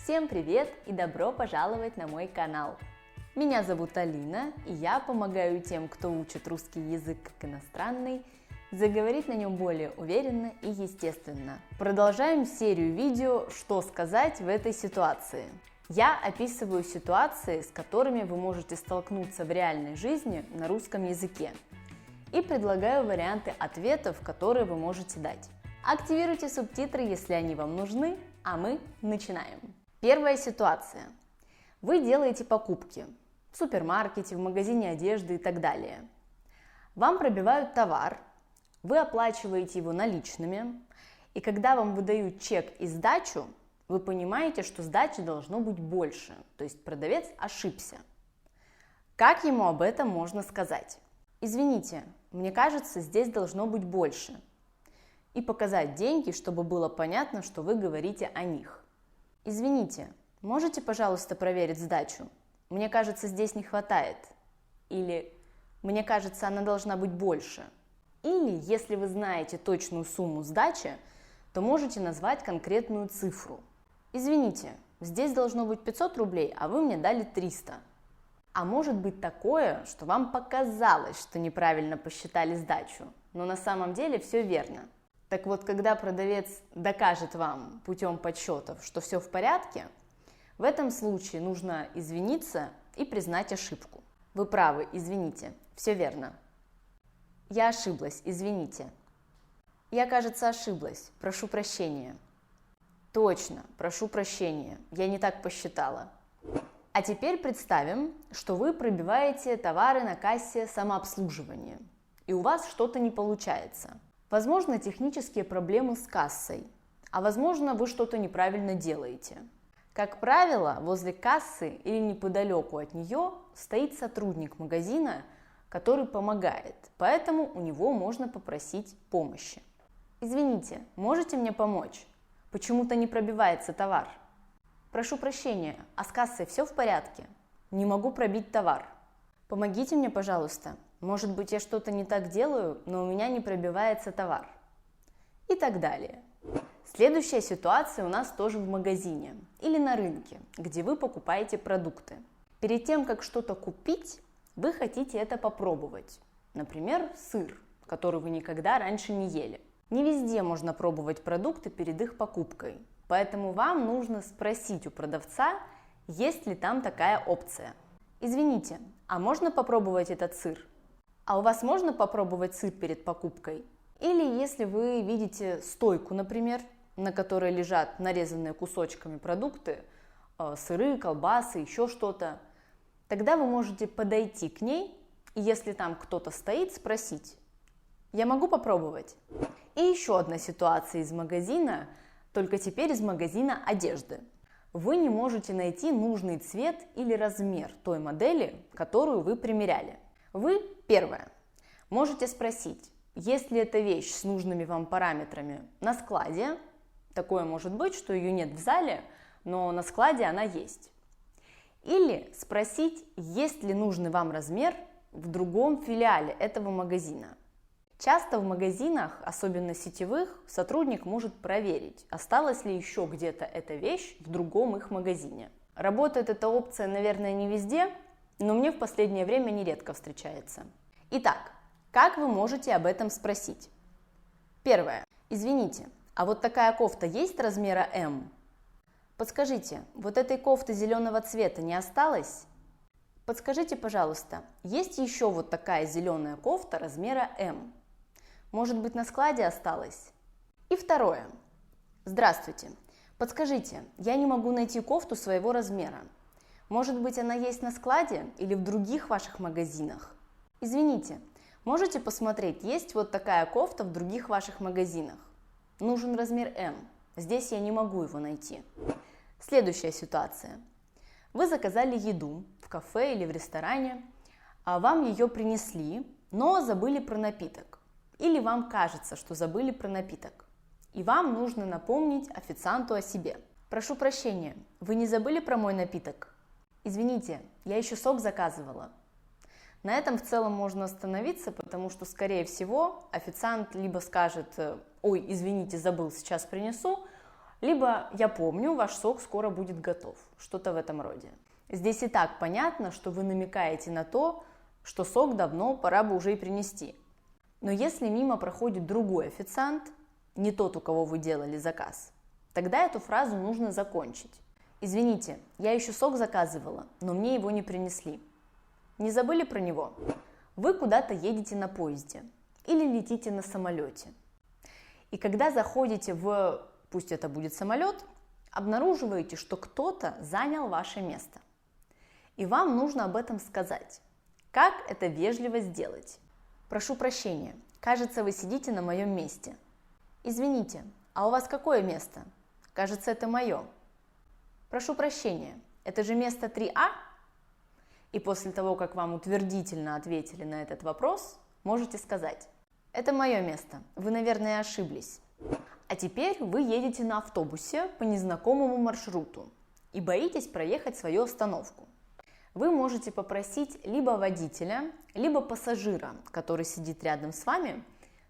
Всем привет и добро пожаловать на мой канал! Меня зовут Алина, и я помогаю тем, кто учит русский язык как иностранный, заговорить на нем более уверенно и естественно. Продолжаем серию видео «Что сказать в этой ситуации?». Я описываю ситуации, с которыми вы можете столкнуться в реальной жизни на русском языке, и предлагаю варианты ответов, которые вы можете дать. Активируйте субтитры, если они вам нужны, а мы начинаем. Первая ситуация. Вы делаете покупки в супермаркете, в магазине одежды и так далее. Вам пробивают товар, вы оплачиваете его наличными, и когда вам выдают чек и сдачу, вы понимаете, что сдачи должно быть больше, то есть продавец ошибся. Как ему об этом можно сказать? Извините, мне кажется, здесь должно быть больше. И показать деньги, чтобы было понятно, что вы говорите о них. Извините, можете, пожалуйста, проверить сдачу? Мне кажется, здесь не хватает. Или мне кажется, она должна быть больше. Или, если вы знаете точную сумму сдачи, то можете назвать конкретную цифру. Извините, здесь должно быть 500 рублей, а вы мне дали 300. А может быть такое, что вам показалось, что неправильно посчитали сдачу, но на самом деле все верно. Так вот, когда продавец докажет вам путем подсчетов, что все в порядке, в этом случае нужно извиниться и признать ошибку. Вы правы, извините, все верно. Я ошиблась, извините. Я, кажется, ошиблась, прошу прощения. Точно, прошу прощения, я не так посчитала. А теперь представим, что вы пробиваете товары на кассе самообслуживания, и у вас что-то не получается. Возможно, технические проблемы с кассой, а возможно, вы что-то неправильно делаете. Как правило, возле кассы или неподалеку от нее стоит сотрудник магазина, который помогает, поэтому у него можно попросить помощи. Извините, можете мне помочь? Почему-то не пробивается товар. Прошу прощения, а с кассой все в порядке? Не могу пробить товар. Помогите мне, пожалуйста. Может быть, я что-то не так делаю, но у меня не пробивается товар. И так далее. Следующая ситуация у нас тоже в магазине или на рынке, где вы покупаете продукты. Перед тем, как что-то купить, вы хотите это попробовать. Например, сыр, который вы никогда раньше не ели. Не везде можно пробовать продукты перед их покупкой, поэтому вам нужно спросить у продавца, есть ли там такая опция. Извините, а можно попробовать этот сыр? А у вас можно попробовать сыр перед покупкой? Или если вы видите стойку, например, на которой лежат нарезанные кусочками продукты, сыры, колбасы, еще что-то, тогда вы можете подойти к ней, и если там кто-то стоит, спросить: «Я могу попробовать?» И еще одна ситуация из магазина, только теперь из магазина одежды. Вы не можете найти нужный цвет или размер той модели, которую вы примеряли. Вы, первое, можете спросить, есть ли эта вещь с нужными вам параметрами на складе. Такое может быть, что ее нет в зале, но на складе она есть. Или спросить, есть ли нужный вам размер в другом филиале этого магазина. Часто в магазинах, особенно сетевых, сотрудник может проверить, осталась ли еще где-то эта вещь в другом их магазине. Работает эта опция, наверное, не везде, но мне в последнее время нередко встречается. Итак, как вы можете об этом спросить? Первое. Извините, а вот такая кофта есть размера М? Подскажите, вот этой кофты зеленого цвета не осталось? Подскажите, пожалуйста, есть еще вот такая зеленая кофта размера М? Может быть, на складе осталось? И второе. Здравствуйте. Подскажите, я не могу найти кофту своего размера. Может быть, она есть на складе или в других ваших магазинах? Извините, можете посмотреть, есть вот такая кофта в других ваших магазинах? Нужен размер М. Здесь я не могу его найти. Следующая ситуация. Вы заказали еду в кафе или в ресторане, а вам ее принесли, но забыли про напиток. Или вам кажется, что забыли про напиток. И вам нужно напомнить официанту о себе. Прошу прощения, вы не забыли про мой напиток? Извините, я еще сок заказывала. На этом в целом можно остановиться, потому что, скорее всего, официант либо скажет: ой, извините, забыл, сейчас принесу, либо «я помню, ваш сок скоро будет готов», что-то в этом роде. Здесь и так понятно, что вы намекаете на то, что сок давно пора бы уже и принести. Но если мимо проходит другой официант, не тот, у кого вы делали заказ, тогда эту фразу нужно закончить. «Извините, я еще сок заказывала, но мне его не принесли». Не забыли про него? Вы куда-то едете на поезде или летите на самолете. И когда заходите в, пусть это будет самолет, обнаруживаете, что кто-то занял ваше место. И вам нужно об этом сказать. Как это вежливо сделать? Прошу прощения, кажется, вы сидите на моем месте. Извините, а у вас какое место? Кажется, это мое. Прошу прощения, это же место 3А? И после того, как вам утвердительно ответили на этот вопрос, можете сказать: это мое место, вы, наверное, ошиблись. А теперь вы едете на автобусе по незнакомому маршруту и боитесь проехать свою остановку. Вы можете попросить либо водителя, либо пассажира, который сидит рядом с вами,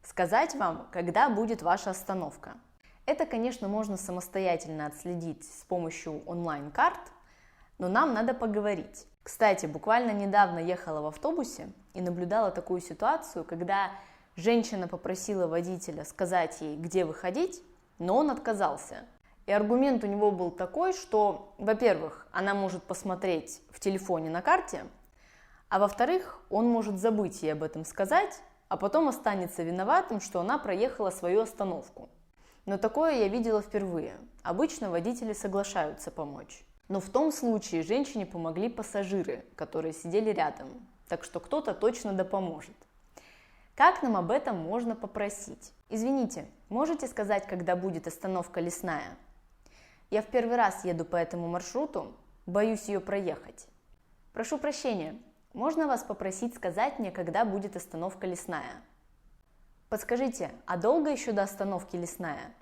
сказать вам, когда будет ваша остановка. Это, конечно, можно самостоятельно отследить с помощью онлайн-карт, но нам надо поговорить. Кстати, буквально недавно ехала в автобусе и наблюдала такую ситуацию, когда женщина попросила водителя сказать ей, где выходить, но он отказался. И аргумент у него был такой, что, во-первых, она может посмотреть в телефоне на карте, а во-вторых, он может забыть ей об этом сказать, а потом останется виноватым, что она проехала свою остановку. Но такое я видела впервые. Обычно водители соглашаются помочь. Но в том случае женщине помогли пассажиры, которые сидели рядом, так что кто-то точно да поможет. Как нам об этом можно попросить? Извините, можете сказать, когда будет остановка Лесная? Я в первый раз еду по этому маршруту, боюсь ее проехать. Прошу прощения, можно вас попросить сказать мне, когда будет остановка Лесная? Подскажите, а долго еще до остановки Лесная?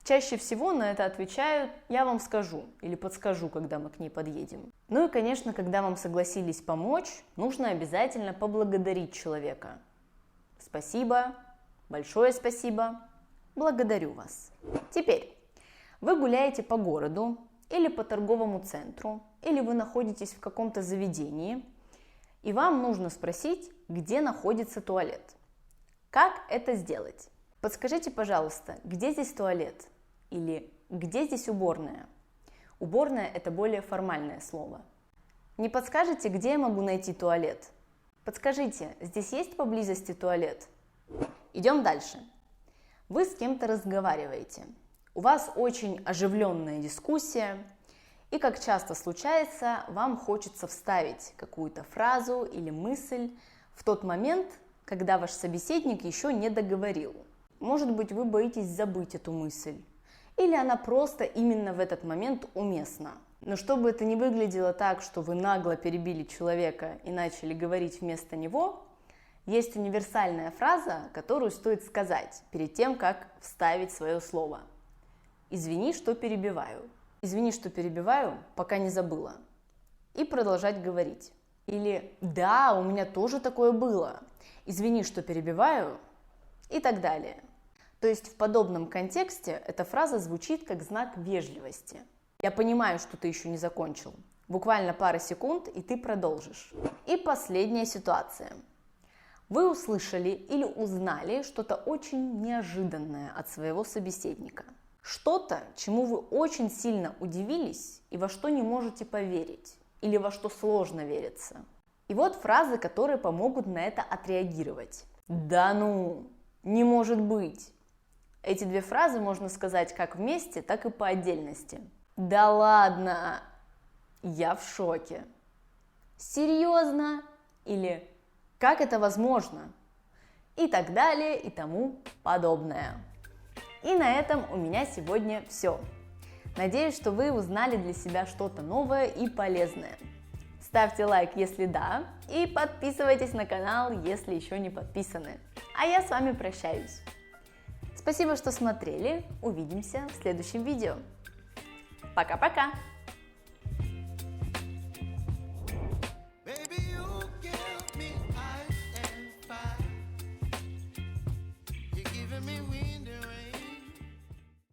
Чаще всего на это отвечают «я вам скажу» или «подскажу, когда мы к ней подъедем». Ну и, конечно, когда вам согласились помочь, нужно обязательно поблагодарить человека. Спасибо, большое спасибо, благодарю вас. Теперь, вы гуляете по городу или по торговому центру, или вы находитесь в каком-то заведении, и вам нужно спросить, где находится туалет. Как это сделать? Подскажите, пожалуйста, где здесь туалет? Или где здесь уборная? Уборная – это более формальное слово. Не подскажете, где я могу найти туалет? Подскажите, здесь есть поблизости туалет? Идем дальше. Вы с кем-то разговариваете. У вас очень оживленная дискуссия, и, как часто случается, вам хочется вставить какую-то фразу или мысль в тот момент, когда ваш собеседник еще не договорил. Может быть, вы боитесь забыть эту мысль, или она просто именно в этот момент уместна. Но чтобы это не выглядело так, что вы нагло перебили человека и начали говорить вместо него, есть универсальная фраза, которую стоит сказать перед тем, как вставить свое слово. «Извини, что перебиваю». «Извини, что перебиваю, пока не забыла». И продолжать говорить. Или «да, у меня тоже такое было». «Извини, что перебиваю» и так далее. То есть в подобном контексте эта фраза звучит как знак вежливости. Я понимаю, что ты еще не закончил. Буквально пара секунд, и ты продолжишь. И последняя ситуация. Вы услышали или узнали что-то очень неожиданное от своего собеседника. Что-то, чему вы очень сильно удивились и во что не можете поверить, или во что сложно вериться. И вот фразы, которые помогут на это отреагировать. Да ну, не может быть. Эти две фразы можно сказать как вместе, так и по отдельности. Да ладно, я в шоке. Серьезно? Или как это возможно? И так далее, и тому подобное. И на этом у меня сегодня все. Надеюсь, что вы узнали для себя что-то новое и полезное. Ставьте лайк, если да, и подписывайтесь на канал, если еще не подписаны. А я с вами прощаюсь. Спасибо, что смотрели. Увидимся в следующем видео. Пока-пока!